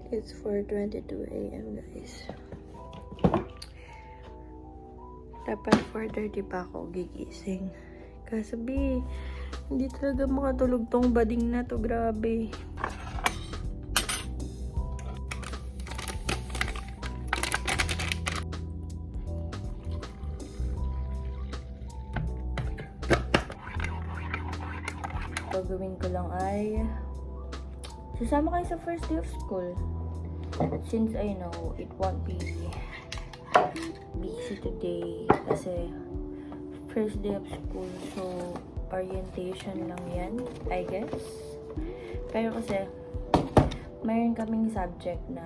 It's 4:22 a.m. guys. Dapat 4:30 pa ako gigising. Kasabi, hindi talaga makatulog tong bading na to. Grabe. Gagawin ko lang ay sasama kayo sa first day of school. Since I know it won't be busy today kasi first day of school, so orientation lang yan, I guess. Pero kasi mayroon kaming subject na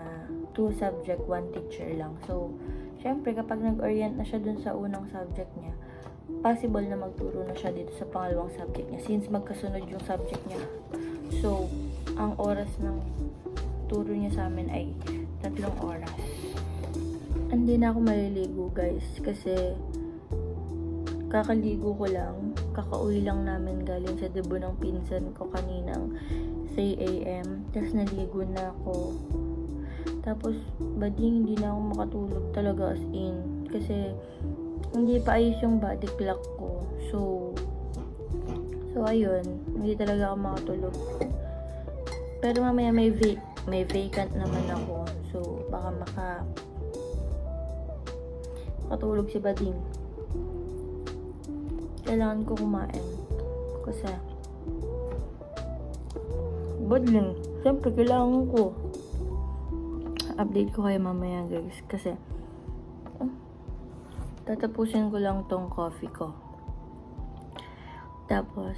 2 subject, 1 teacher lang. So syempre kapag nag-orient na siya dun sa unang subject niya, possible na magturo na siya dito sa pangalawang subject niya since magkasunod yung subject niya. So ang oras ng turo niya sa amin ay 3 oras. Hindi na ako maliligo guys kasi kakaligo ko lang. Kakauwi lang namin galing sa debo ng pinsan ko kaninang 3 a.m. Tapos naligo na ako. Tapos bading hindi na ako makatulog talaga as in. Kasi hindi pa ayos yung body clock ko. So ayun. Hindi talaga ako makatulog. Pero mamaya may vacant naman ako. So baka makatulog si Bading. Kailangan ko kumain. Kasi badling. Siyempre kailangan ko. Update ko kayo mamaya guys. Kasi tatapusin ko lang tong coffee ko. Tapos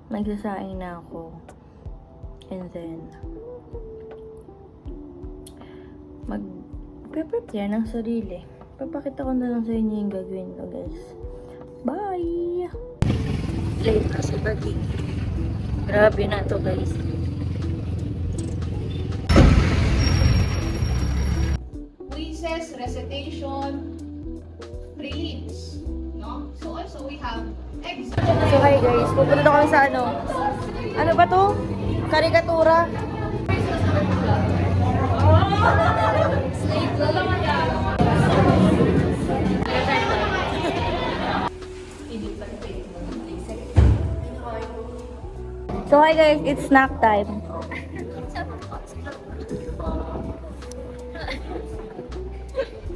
magsasaing na ako. And then mag-prepare ng sarili. Papakita ko na lang sa inyo yung gagawin ko guys. Bye! Late na si Bading. Grabe na to guys. Quizzes, recitation, prelims, no? So also we have exam. So hi guys, pupunta na kami sa ano ba to? Karikatura. So hi guys, it's snack time.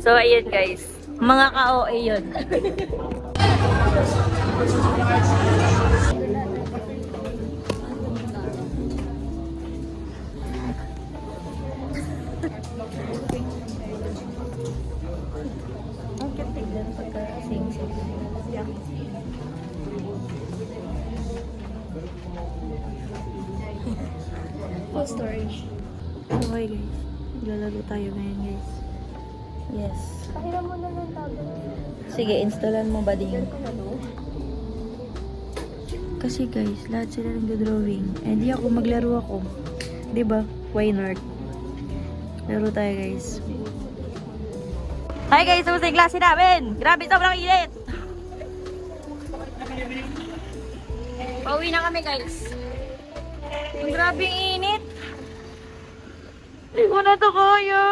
So ayun guys, mga ka-OA yun. Ang cute tignan pagka sing-sing. Full storage. Okay guys, lalaro tayo ngayon guys. Yes. Pahiram mo na ng tablet. Sige, installan mo ba din? Kasi guys, lahat sila nagdo-drawing. Eh di ako, maglaro ako. Diba? Why not? Laro tayo guys. Hi guys, tapos na yung klase namin. Grabe, sobrang init. Pauwi na kami guys. Ang grabing init. Hindi ko na to kaya.